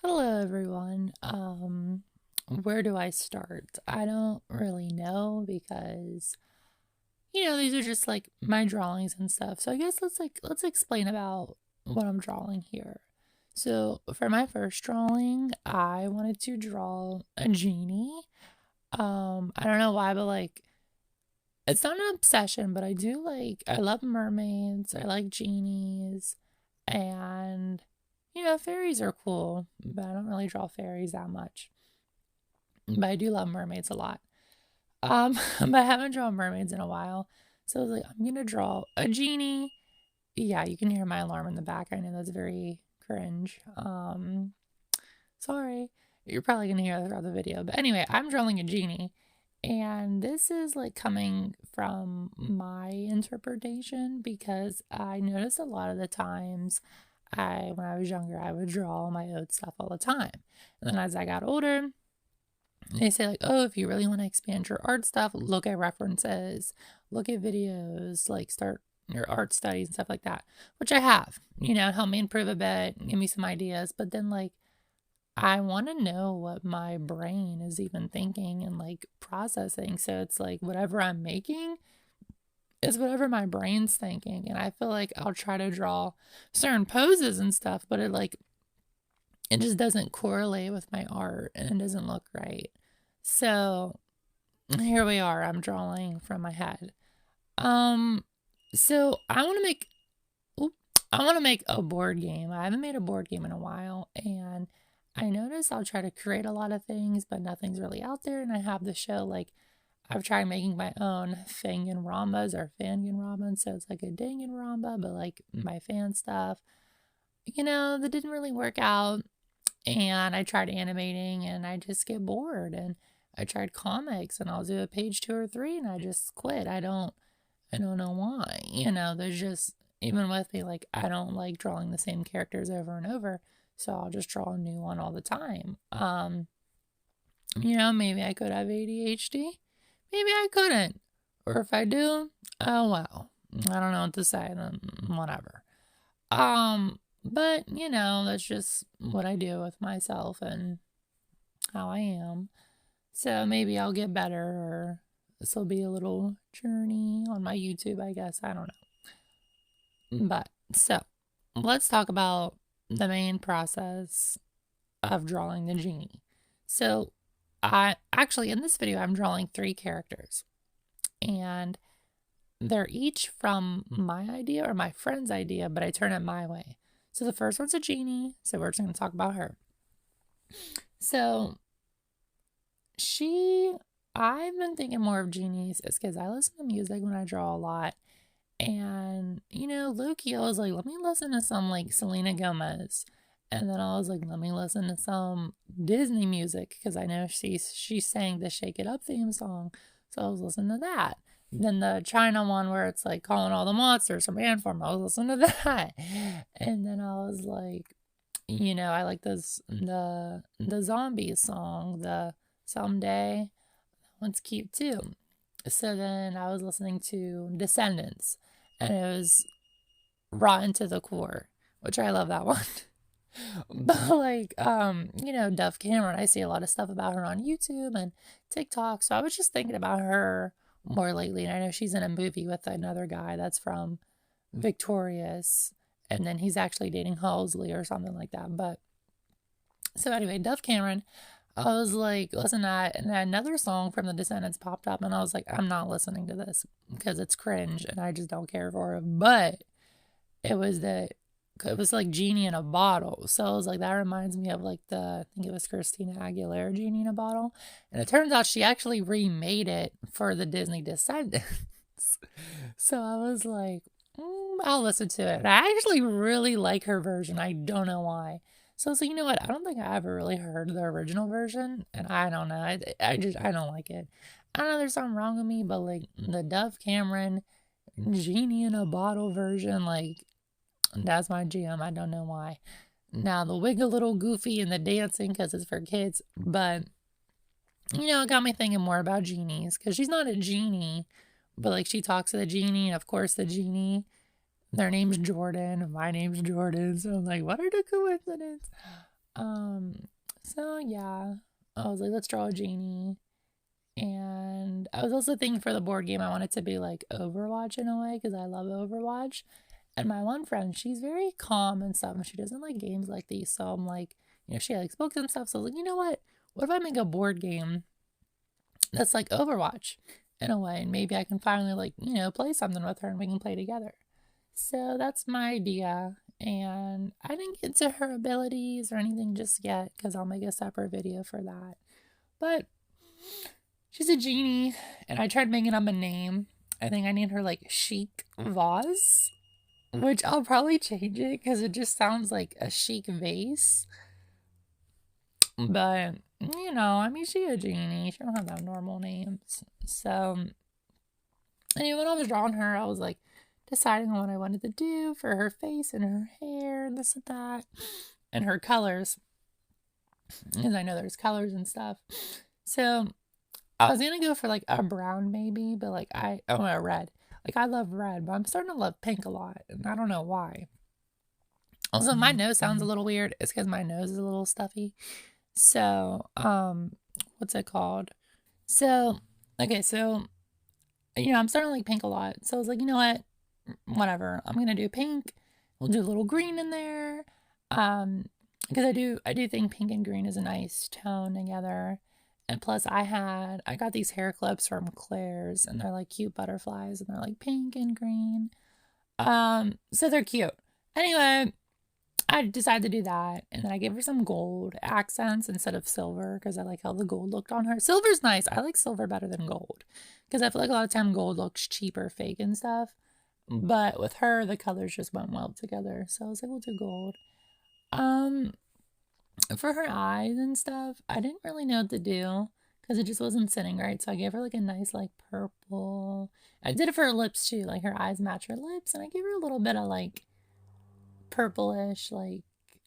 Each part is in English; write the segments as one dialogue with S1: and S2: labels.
S1: Hello, everyone. Where do I start? I don't really know because these are just like my drawings and stuff. So I guess let's explain about what I'm drawing here. So for my first drawing, I wanted to draw a genie. I don't know why, but like it's not an obsession, but I love mermaids, I like genies, and fairies are cool, but I don't really draw fairies that much. But I do love mermaids a lot. But I haven't drawn mermaids in a while. So I was like, I'm gonna draw a genie. Yeah, you can hear my alarm in the back. I know that's very cringe. Sorry. You're probably gonna hear that throughout the video. But anyway, I'm drawing a genie. And this is like coming from my interpretation because I noticed a lot of the times when I was younger, I would draw my own stuff all the time. And then as I got older, they say like, oh, if you really want to expand your art stuff, look at references, look at videos, like start your art studies and stuff like that, which I have, help me improve a bit, give me some ideas. But then like, I want to know what my brain is even thinking and like processing. So it's like whatever I'm making is whatever my brain's thinking. And I feel like I'll try to draw certain poses and stuff, but it just doesn't correlate with my art and it doesn't look right. So here we are. I'm drawing from my head. So I want to make a board game. I haven't made a board game in a while, and I notice I'll try to create a lot of things, but nothing's really out there. And I have the show like I've tried making my own Fanganrambas or Fanganrambas, so it's like a Danganronpa, but like my fan stuff. That didn't really work out. And I tried animating and I just get bored. And I tried comics and I'll do a page two or three and I just quit. I don't know why. There's just even with me, like I don't like drawing the same characters over and over. So I'll just draw a new one all the time. Maybe I could have ADHD. Maybe I couldn't. Or if I do, oh well. I don't know what to say, then whatever. But that's just what I do with myself and how I am. So maybe I'll get better, or this will be a little journey on my YouTube, I guess. I don't know. But so let's talk about the main process of drawing the genie. So I actually in this video I'm drawing three characters, and they're each from my idea or my friend's idea, but I turn it my way. So the first one's a genie, so we're just going to talk about her. So I've been thinking more of genies is because I listen to music when I draw a lot. And, Loki, I was like, let me listen to some like Selena Gomez. And then I was like, let me listen to some Disney music because I know she sang the Shake It Up theme song. So I was listening to that. Then the China one where it's like calling all the monsters from Ant-Farm, I was listening to that. And then I was like, I like the zombie song, the Someday. That one's cute too. So then I was listening to Descendants, and it was rotten to the core, which I love that one. But like, Dove Cameron, I see a lot of stuff about her on YouTube and TikTok. So I was just thinking about her more lately. And I know she's in a movie with another guy that's from Victorious. And then he's actually dating Halsey or something like that. But so anyway, Dove Cameron, I was like, listen to that. And then another song from the Descendants popped up. And I was like, I'm not listening to this because it's cringe and I just don't care for it. But it was like Genie in a Bottle. So I was like, that reminds me of like I think it was Christina Aguilera Genie in a Bottle. And it turns out she actually remade it for the Disney Descendants. So I was like, I'll listen to it. And I actually really like her version. I don't know why. So I was like, you know what? I don't think I ever really heard the original version. And I don't know. I don't like it. I don't know, there's something wrong with me, but like the Dove Cameron Genie in a Bottle version, like that's my jam. I don't know why. Now, the wig a little goofy and the dancing because it's for kids, but it got me thinking more about genies because she's not a genie, but like she talks to the genie, and of course, the genie, their name's Jordan, and my name's Jordan. So I'm like, what are the coincidences? So yeah, I was like, let's draw a genie. And I was also thinking for the board game, I want it to be like Overwatch in a way because I love Overwatch. And my one friend, she's very calm and stuff, and she doesn't like games like these. So I'm like, she likes books and stuff. So I was like, you know what? What if I make a board game that's like Overwatch in a way? And maybe I can finally, like, play something with her and we can play together. So that's my idea. And I didn't get to her abilities or anything just yet because I'll make a separate video for that. But she's a genie, and I tried making up a name. I think I named her like Chic Vase, which I'll probably change it because it just sounds like a chic vase. But, I mean, she's a genie. She don't have that normal names. So, anyway, when I was drawing her, I was like deciding on what I wanted to do for her face and her hair and this and that and her colors. Because I know there's colors and stuff. So, I was gonna go for like a brown maybe, but like a red. Like I love red, but I'm starting to love pink a lot, and I don't know why. Also, my nose sounds a little weird. It's because my nose is a little stuffy. So, what's it called? So, okay, so I'm starting to like pink a lot. So I was like, you know what? Whatever. I'm gonna do pink. We'll do a little green in there. Because I do think pink and green is a nice tone together. And plus I got these hair clips from Claire's, and they're like cute butterflies, and they're like pink and green. So they're cute. Anyway, I decided to do that, and then I gave her some gold accents instead of silver because I like how the gold looked on her. Silver's nice. I like silver better than gold because I feel like a lot of time gold looks cheaper, fake and stuff. But with her, the colors just went well together. So I was like, we'll do gold. For her eyes and stuff, I didn't really know what to do because it just wasn't sitting right. So I gave her like a nice like purple. I did it for her lips too. Like her eyes match her lips, and I gave her a little bit of like purplish like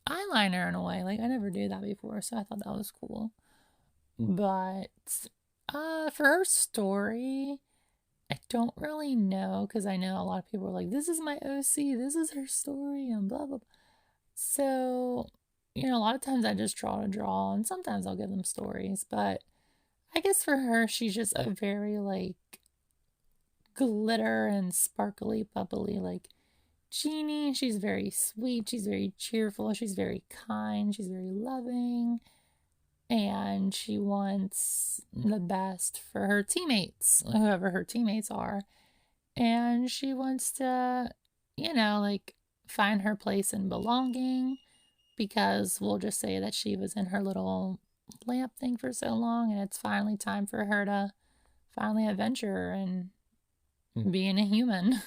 S1: eyeliner in a way. Like I never did that before, so I thought that was cool. But for her story, I don't really know because I know a lot of people are like, this is my OC, this is her story, and blah blah blah. So, a lot of times I just draw to draw, and sometimes I'll give them stories, but I guess for her, she's just a very like glitter and sparkly, bubbly, like genie. She's very sweet, she's very cheerful, she's very kind, she's very loving, and she wants the best for her teammates, whoever her teammates are. And she wants to, like find her place in belonging because we'll just say that she was in her little lamp thing for so long, and it's finally time for her to finally adventure and being a human.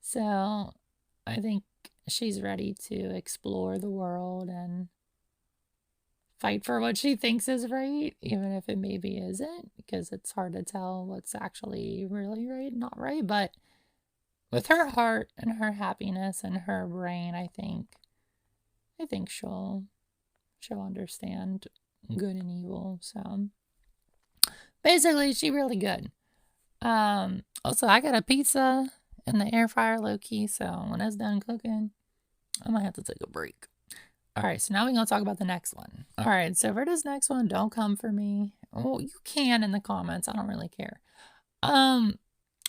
S1: So I think she's ready to explore the world and fight for what she thinks is right, even if it maybe isn't, because it's hard to tell what's actually really right and not right. But with her heart and her happiness and her brain, I think she'll understand good and evil. So basically, she really good. Also, I got a pizza in the air fryer low key, so when it's done cooking, I might have to take a break. All right, so now we're gonna talk about the next one. All right, so for this next one, don't come for me. Well, you can in the comments. I don't really care.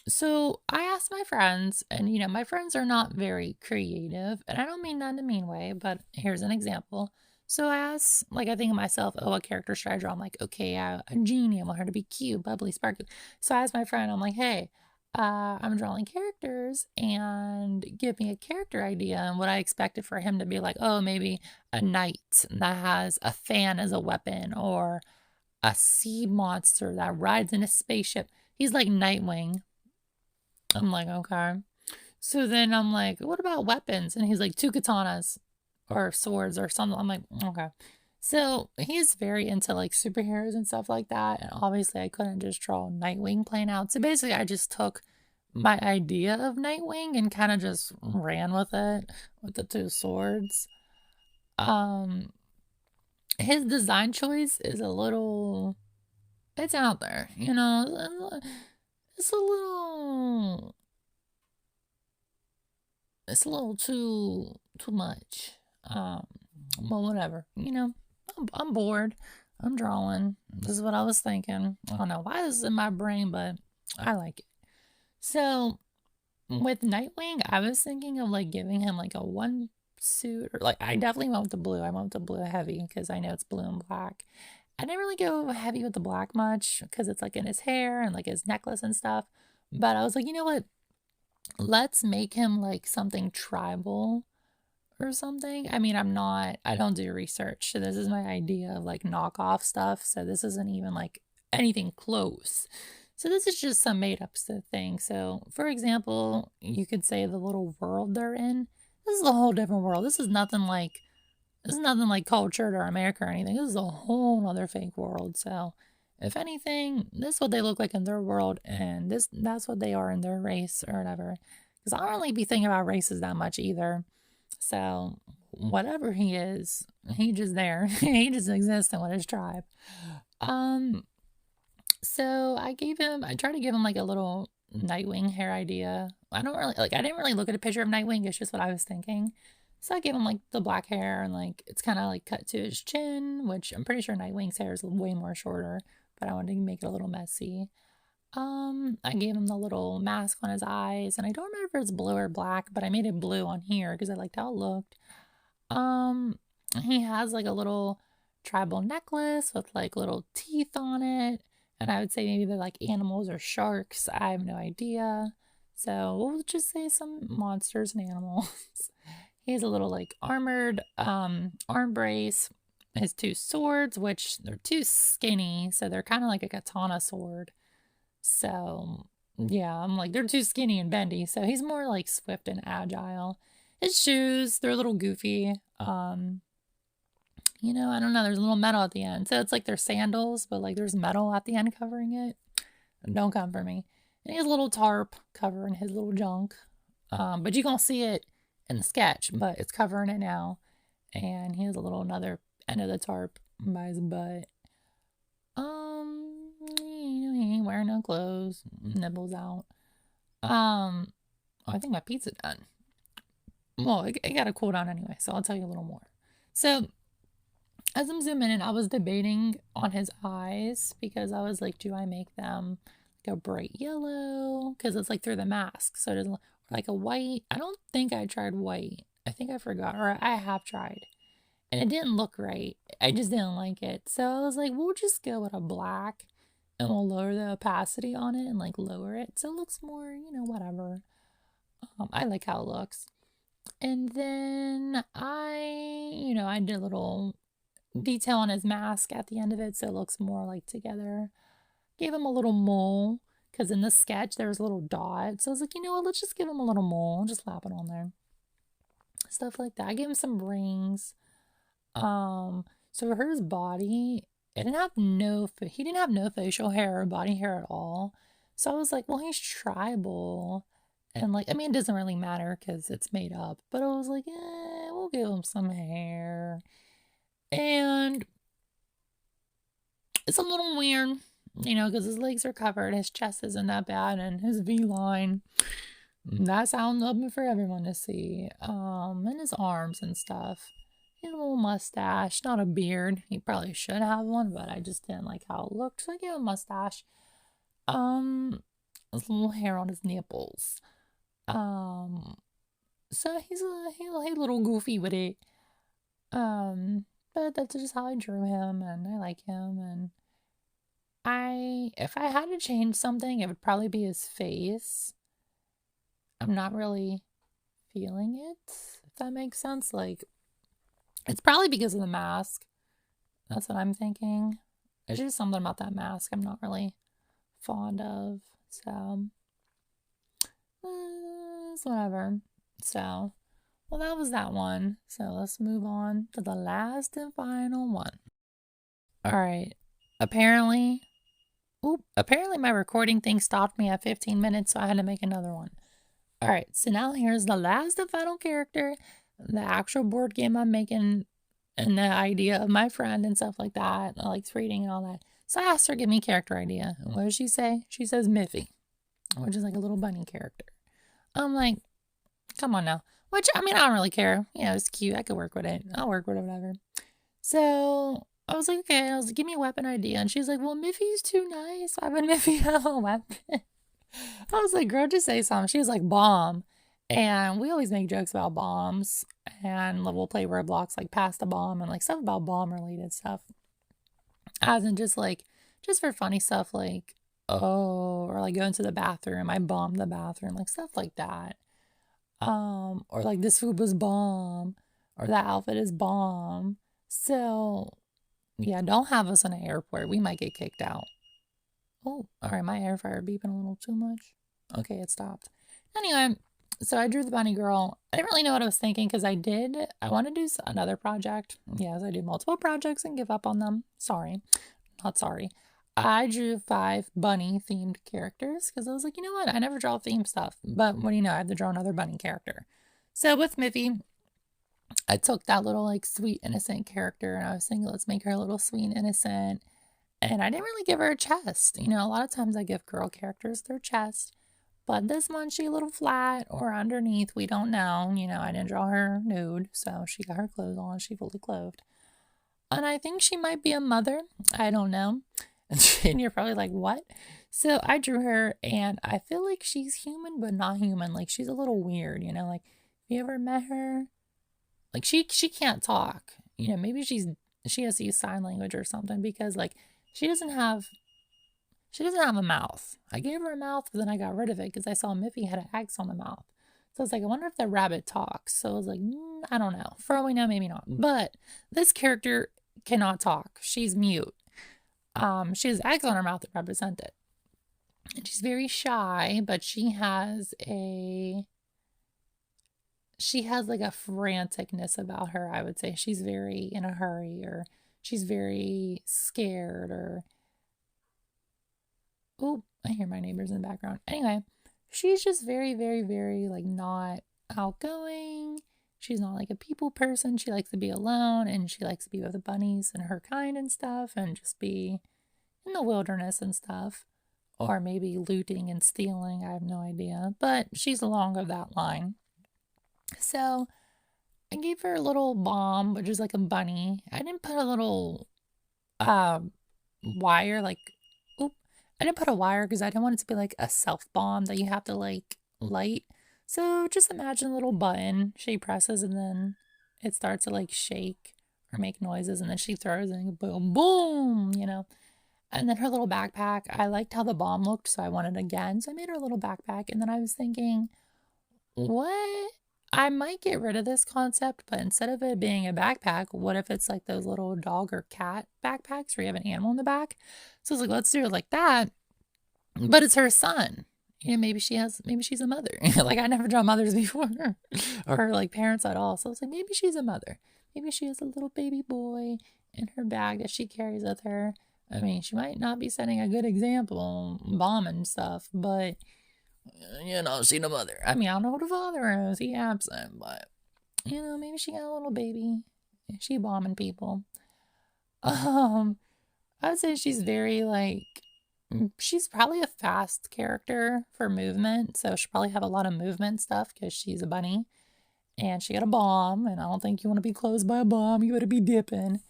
S1: So I asked my friends, and my friends are not very creative, and I don't mean that in a mean way, but here's an example. So I asked, like, I think of myself, oh, what character should I draw? I'm like, okay, a genie. I want her to be cute, bubbly, sparkly. So I asked my friend, I'm like, hey, I'm drawing characters, and give me a character idea and what I expected for him to be like. Oh, maybe a knight that has a fan as a weapon, or a sea monster that rides in a spaceship. He's like Nightwing. I'm like, okay. So then I'm like, what about weapons? And he's like, two katanas or swords or something. I'm like, okay. So he's very into like superheroes and stuff like that. And obviously, I couldn't just draw Nightwing plain out. So basically, I just took my idea of Nightwing and kind of just ran with it with the two swords. His design choice is a little, it's out there, it's a little, it's a little too much. Well, whatever. I'm bored. I'm drawing. This is what I was thinking. I don't know why this is in my brain, but I like it. So with Nightwing, I was thinking of like giving him like a one suit, or like I definitely went with the blue. I went with the blue heavy because I know it's blue and black. I didn't really go heavy with the black much because it's like in his hair and like his necklace and stuff. But I was like, you know what? Let's make him like something tribal or something. I mean, I don't do research. So this is my idea of like knockoff stuff. So this isn't even like anything close. So this is just some made up thing. So for example, you could say the little world they're in. This is a whole different world. This is nothing like cultured or America or anything. This is a whole other fake world. So if anything, this is what they look like in their world, and that's what they are in their race or whatever. Because I don't really be thinking about races that much either. So whatever he is, he just there. He just exists in with his tribe. Um, so I tried to give him like a little Nightwing hair idea. I didn't really look at a picture of Nightwing. It's just what I was thinking. So I gave him like the black hair and like it's kind of like cut to his chin, which I'm pretty sure Nightwing's hair is way more shorter, but I wanted to make it a little messy. I gave him the little mask on his eyes, and I don't remember if it's blue or black, but I made it blue on here because I liked how it looked. Um, he has like a little tribal necklace with like little teeth on it, and I would say maybe they're like animals or sharks. I have no idea. So we'll just say some monsters and animals. He has a little like armored arm brace. His two swords, which they're too skinny, so they're kind of like a katana sword. So, yeah, I'm like, they're too skinny and bendy. So he's more like swift and agile. His shoes, they're a little goofy. I don't know. There's a little metal at the end. So it's like they're sandals, but like there's metal at the end covering it. Don't come for me. And he has a little tarp covering his little junk. But you can see it in the sketch, but it's covering it now. And he has a little another end of the tarp by his butt. He ain't wearing no clothes, nibbles out. I think my pizza done. Well, it got to cool down anyway, so I'll tell you a little more. So, as I'm zooming in, I was debating on his eyes because I was like, do I make them like a bright yellow? Because it's like through the mask, so it doesn't like a white. I don't think I tried white. I think I forgot, or I have tried, and it didn't look right. I just didn't like it, so I was like, we'll just go with a black, and we'll lower the opacity on it and like lower it so it looks more, whatever. I like how it looks. And then I did a little detail on his mask at the end of it so it looks more like together. Gave him a little mole because in the sketch there was a little dot. So I was like, you know what, let's just give him a little mole and just slap it on there. Stuff like that. I gave him some rings. So for his body, he didn't have no facial hair or body hair at all. So I was like, well, he's tribal. And like, I mean, it doesn't really matter because it's made up. But I was like, we'll give him some hair. And it's a little weird, because his legs are covered, his chest isn't that bad, and his V-line, that's out in the open for everyone to see. And his arms and stuff. He has a little mustache, not a beard. He probably should have one, but I just didn't like how it looked, so I gave him a mustache. His little hair on his nipples. So he's a little goofy with it. But that's just how I drew him, and I like him. And if I had to change something, it would probably be his face. I'm not really feeling it, if that makes sense. Like, it's probably because of the mask. That's what I'm thinking. There's just something about that mask I'm not really fond of. So, it's whatever. So, well, that was that one. So let's move on to the last and final one. All right. Apparently my recording thing stopped me at 15 minutes, so I had to make another one. All right. So now here's the last and final character, the actual board game I'm making, and the idea of my friend and stuff like that. I like reading and all that. So I asked her to give me a character idea. And what does she say? She says Miffy, which is like a little bunny character. I'm like, come on now. Which, I mean, I don't really care. It's cute. I could work with it. I'll work with it, whatever. So I was like, okay. I was like, give me a weapon idea. And she's like, well, Miffy's too nice. Why would Miffy have a weapon? I was like, girl, just say something. She was like, bomb. And we always make jokes about bombs. And we'll play Roblox, like, pass the bomb and, like, stuff about bomb related stuff. As in just for funny stuff, like, oh, or like going to the bathroom. I bombed the bathroom, like stuff like that. Or like this food was bomb, or that outfit is bomb. So, yeah, don't have us in an airport. We might get kicked out. Oh, all right, my air fryer beeping a little too much. Okay, it stopped. Anyway, so I drew the bunny girl. I didn't really know what I was thinking because I want to do another project. Yes, I do multiple projects and give up on them. Sorry, not sorry. I drew 5 bunny themed characters because I was like, you know what? I never draw theme stuff. But what do you know? I have to draw another bunny character. So with Miffy, I took that little like sweet innocent character and I was thinking, let's make her a little sweet innocent. And I didn't really give her a chest. A lot of times I give girl characters their chest. But this one, she a little flat or underneath. We don't know. I didn't draw her nude. So she got her clothes on. She fully clothed. And I think she might be a mother. I don't know. And you're probably like, what? So I drew her and I feel like she's human, but not human. Like she's a little weird, like if you ever met her, like she can't talk. Maybe she has to use sign language or something because like she doesn't have a mouth. I gave her a mouth, but then I got rid of it because I saw Miffy had an X on the mouth. So I was like, I wonder if the rabbit talks. So I was like, I don't know. For all we know, maybe not. But this character cannot talk. She's mute. She has eggs on her mouth that represent it. And she's very shy, but she has like a franticness about her, I would say. She's very in a hurry, or she's very scared, or oh, I hear my neighbors in the background. Anyway, she's just very, very, very like not outgoing. She's not like a people person. She likes to be alone and she likes to be with the bunnies and her kind and stuff and just be in the wilderness and stuff. Or maybe looting and stealing. I have no idea. But she's along of that line. So I gave her a little bomb, which is like a bunny. I didn't put a little wire, like, I didn't put a wire because I didn't want it to be like a self bomb that you have to like light. So just imagine a little button she presses and then it starts to like shake or make noises and then she throws it and boom, boom, And then her little backpack, I liked how the bomb looked, so I wanted it again. So I made her a little backpack and then I was thinking, what? I might get rid of this concept, but instead of it being a backpack, what if it's like those little dog or cat backpacks where you have an animal in the back? So I was like, let's do it like that. But it's her son. Maybe she's a mother. Like I never drawn mothers before or like parents at all. So I was like, maybe she's a mother. Maybe she has a little baby boy in her bag that she carries with her. I mean, she might not be setting a good example, bombing stuff, but she's a mother. I mean, I don't know who the father is. He absent, but maybe she got a little baby. She bombing people. I would say she's very like, she's probably a fast character for movement, so she'll probably have a lot of movement stuff because she's a bunny, and she got a bomb, and I don't think you want to be closed by a bomb. You better be dipping.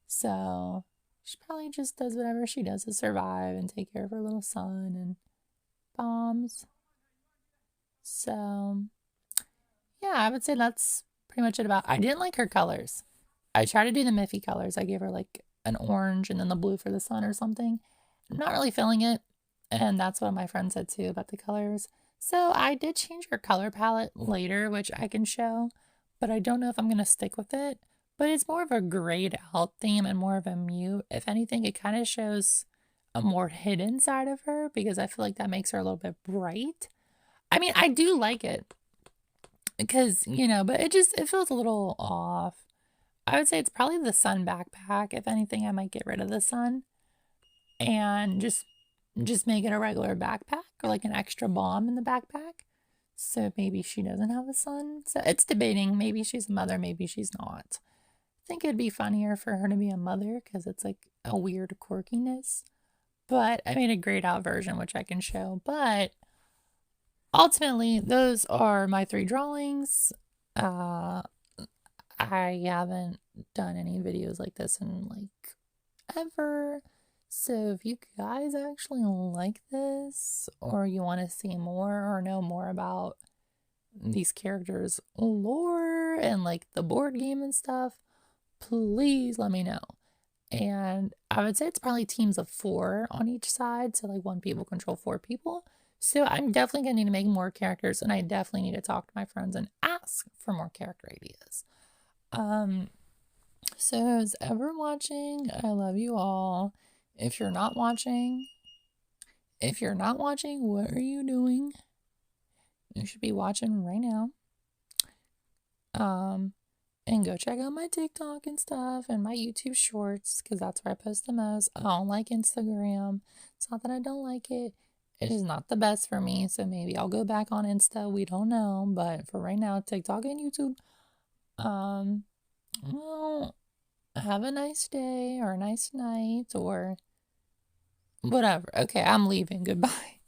S1: So she probably just does whatever she does to survive and take care of her little son and bombs. So, yeah, I would say that's pretty much it about. I didn't like her colors. I tried to do the Miffy colors. I gave her like an orange and then the blue for the sun or something. I'm not really feeling it. And that's what my friend said too about the colors. So I did change her color palette later, which I can show. But I don't know if I'm going to stick with it. But it's more of a grayed out theme and more of a mute. If anything, it kind of shows a more hidden side of her because I feel like that makes her a little bit bright. I mean, I do like it because, but it feels a little off. I would say it's probably the sun backpack. If anything, I might get rid of the sun and just make it a regular backpack or like an extra bomb in the backpack. So maybe she doesn't have a son. So it's debating. Maybe she's a mother, maybe she's not. I think it'd be funnier for her to be a mother because it's like a weird quirkiness. But I made a grayed out version, which I can show. But ultimately, those are my 3 drawings. Uh, I haven't done any videos like this in like ever. So if you guys actually like this, or you want to see more or know more about these characters' lore and like the board game and stuff, please let me know. And I would say it's probably teams of 4 on each side. So like one people control 4 people. So I'm definitely gonna need to make more characters, and I definitely need to talk to my friends and ask for more character ideas. Um, so who's ever watching, I love you all. If you're not watching, what are you doing? You should be watching right now. Um, and go check out my TikTok and stuff and my YouTube shorts, because that's where I post the most. I don't like Instagram. It's not that I don't like it. It is not the best for me, so maybe I'll go back on Insta. We don't know, but for right now, TikTok and YouTube. Um, well, have a nice day or a nice night or whatever. Okay, I'm leaving. Goodbye.